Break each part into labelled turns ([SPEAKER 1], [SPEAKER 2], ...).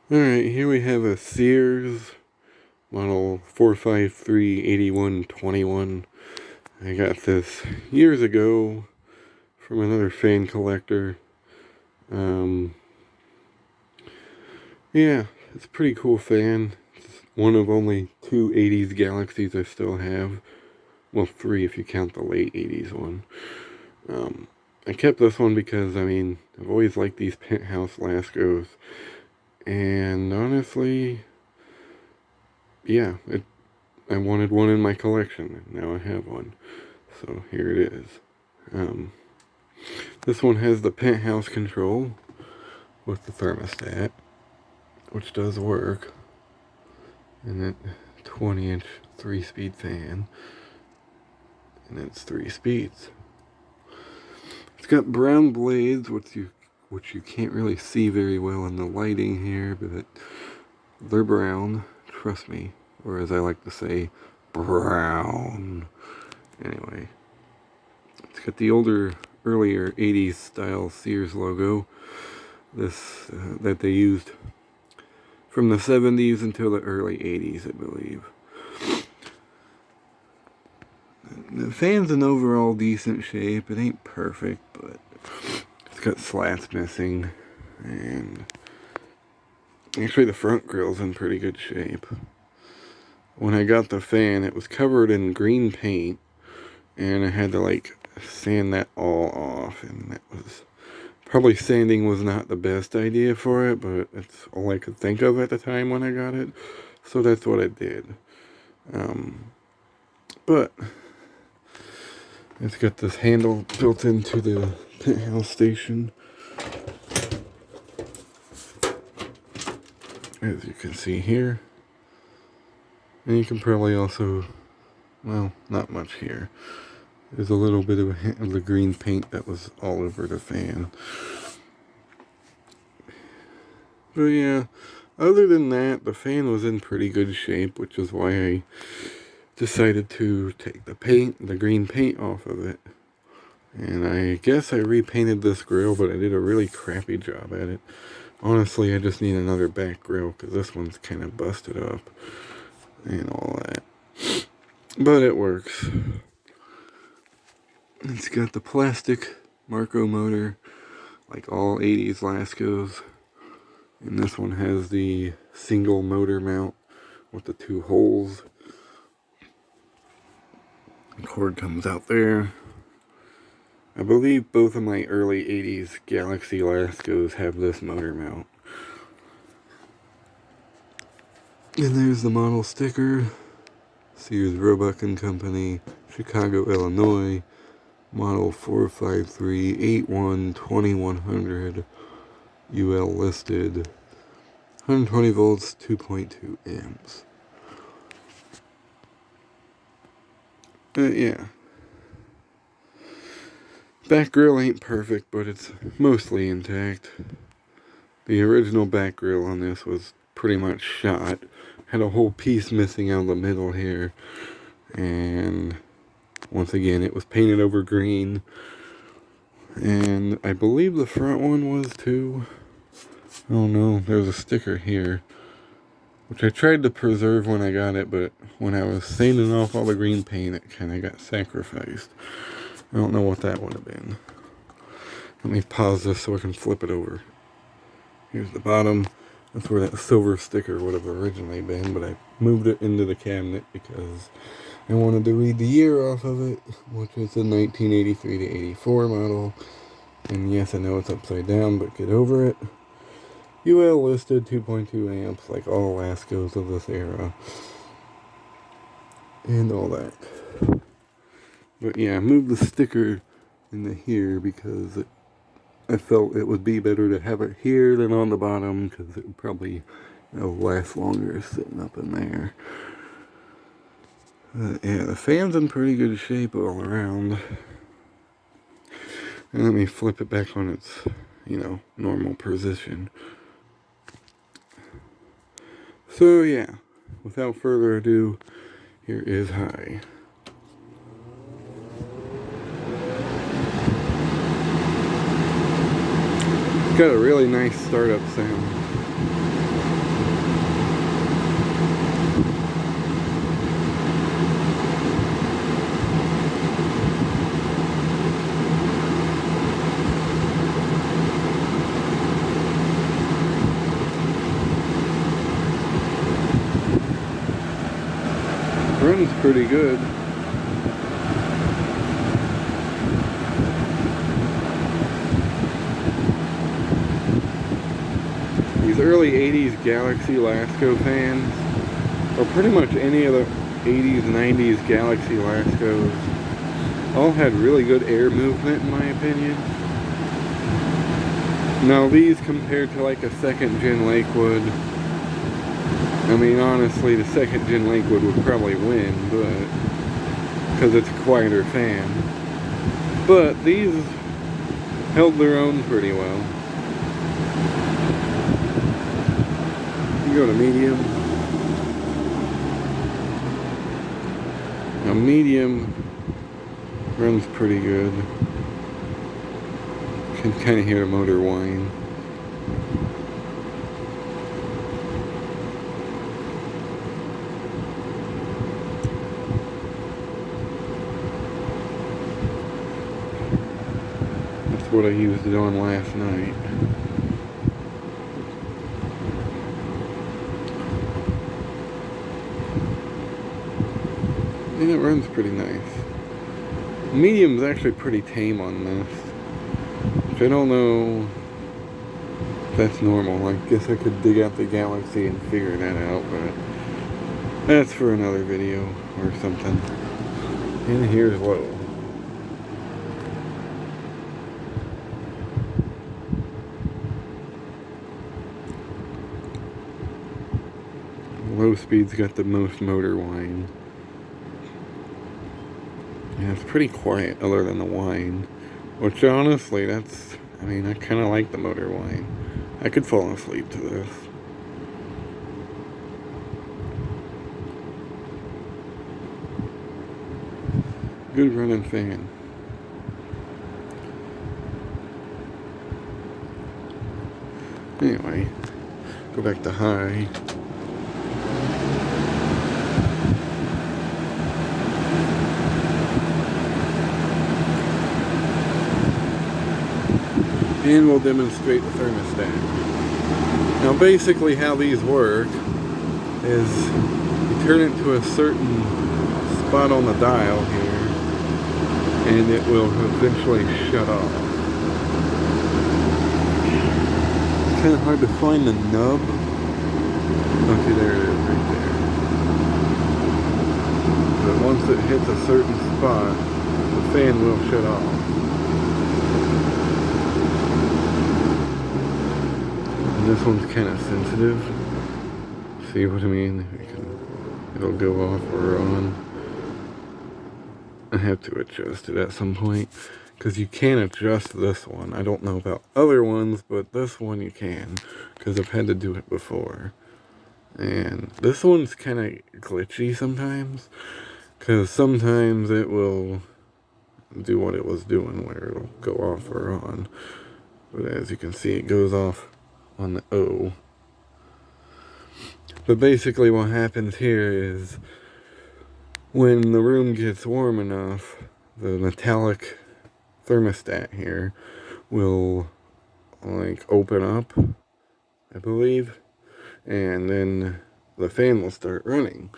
[SPEAKER 1] Alright, here we have a Sears model 453-8121. I got this years ago from another fan collector. Yeah, it's a pretty cool fan. It's one of only two 80s Galaxies I still have. Well, three if you count the late 80s one. I kept this one because, I've always liked these penthouse Laskos. And honestly, yeah, I wanted one in my collection, and now I have one. So here it is. This one has the penthouse control with the thermostat, which does work. And that 20-inch 3-speed fan. And it's 3 speeds. It's got brown blades, which you can't really see very well in the lighting here, but they're brown, trust me. Or as I like to say, brown. Anyway, it's got the earlier 80s style Sears logo. That they used from the 70s until the early 80s, I believe. The fan's in overall decent shape. It ain't perfect, but it's got slats missing. And actually the front grill's in pretty good shape. When I got the fan, it was covered in green paint, and I had to sand that all off, and that was probably sanding was not the best idea for it, but it's all I could think of at the time when I got it, so that's what I did. But it's got this handle built into the penthouse station, as you can see here. And you can probably also, well, not much here. There's a little bit of a hint of the green paint that was all over the fan. But yeah, other than that, the fan was in pretty good shape, which is why I decided to take the green paint off of it. And I guess I repainted this grill, but I did a really crappy job at it. Honestly, I just need another back grill, because this one's kind of busted up and all that. But it works. It's got the plastic Marco motor, like all 80s Laskos. And this one has the single motor mount with the 2 holes. The cord comes out there. I believe both of my early 80s Galaxy Laskos have this motor mount. And there's the model sticker. Sears Roebuck and Company, Chicago, Illinois. Model 453-81-2100. UL listed. 120 volts, 2.2 amps. Yeah. Back grill ain't perfect, but it's mostly intact. The original back grill on this was pretty much shot. Had a whole piece missing out of the middle here. And once again, it was painted over green. And I believe the front one was too. Oh no, there's a sticker here, which I tried to preserve when I got it, but when I was sanding off all the green paint, it kind of got sacrificed. I don't know what that would have been. Let me pause this so I can flip it over. Here's the bottom. That's where that silver sticker would have originally been, but I moved it into the cabinet because I wanted to read the year off of it, which is the 1983 to 84 model. And yes, I know it's upside down, but get over it. UL listed 2.2 amps, like all Laskos of this era. And all that. But yeah, I moved the sticker into here because I felt it would be better to have it here than on the bottom, because it would probably last longer sitting up in there. Yeah, the fan's in pretty good shape all around. And let me flip it back on its, normal position. So yeah, without further ado, here is high. It's got a really nice startup sound. Runs pretty good. These early 80s Galaxy Lasko fans, or pretty much any of the 80s, 90s Galaxy Laskos, all had really good air movement in my opinion. Now these compared to like a second gen Lakewood, I mean honestly the second gen Lakewood would probably win, but because it's a quieter fan. But these held their own pretty well. You go to medium. Now medium runs pretty good. Can kind of hear the motor whine. That's what I used it on last night. And it runs pretty nice. Medium's actually pretty tame on this. Which I don't know if that's normal. I guess I could dig out the Galaxy and figure that out, but that's for another video or something. And here's low. Low speed's got the most motor whine. Yeah, it's pretty quiet other than the whine. Which honestly, I kind of like the motor whine. I could fall asleep to this. Good running fan. Anyway, go back to high. And we'll demonstrate the thermostat. Now basically how these work is you turn it to a certain spot on the dial here and it will eventually shut off. It's kind of hard to find the nub. Okay, there it is right there. But once it hits a certain spot, the fan will shut off. This one's kind of sensitive. See what I mean? It'll go off or on. I have to adjust it at some point because you can adjust this one. I don't know about other ones, but this one you can because I've had to do it before. And this one's kind of glitchy sometimes because sometimes it will do what it was doing where it'll go off or on. But as you can see, it goes off on the O. But basically what happens here is when the room gets warm enough, the metallic thermostat here will like open up, I believe, and then the fan will start running.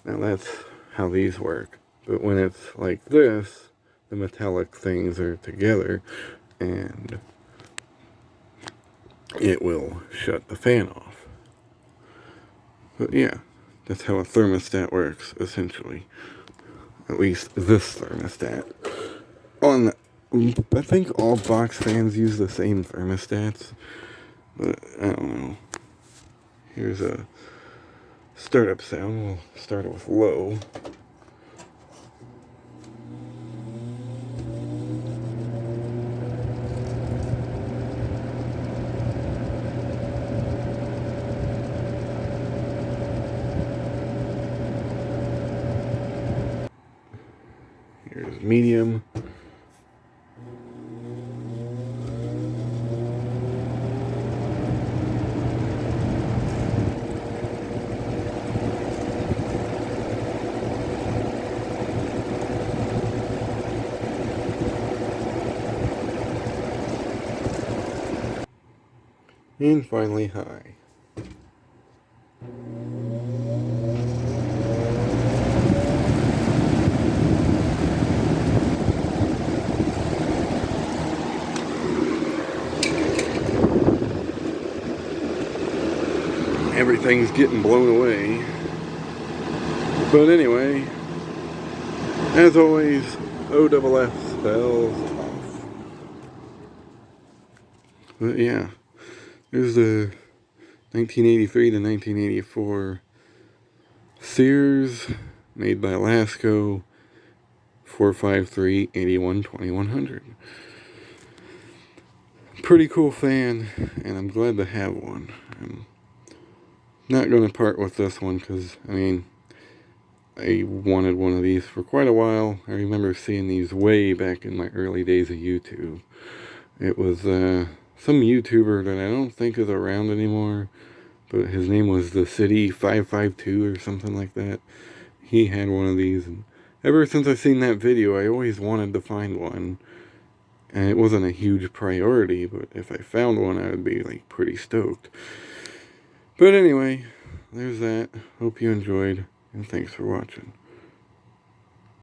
[SPEAKER 1] Now that's how these work. But when it's like this, the metallic things are together and it will shut the fan off. But yeah, that's how a thermostat works, essentially. At least this thermostat. I think all box fans use the same thermostats, but I don't know. Here's a startup sound. We'll start it with low. Here's medium. And finally high. everything's getting blown away. But anyway, as always, OFF spells off. But yeah, there's the 1983 to 1984 Sears, made by Lasko, 453-81-2100. Pretty cool fan, and I'm glad to have one. I'm not going to part with this one because, I mean, I wanted one of these for quite a while. I remember seeing these way back in my early days of YouTube. It was some YouTuber that I don't think is around anymore, but his name was The City 552 or something like that. He had one of these, and ever since I seen that video, I always wanted to find one. And it wasn't a huge priority, but if I found one, I would be like pretty stoked. But anyway, there's that. Hope you enjoyed, and thanks for watching.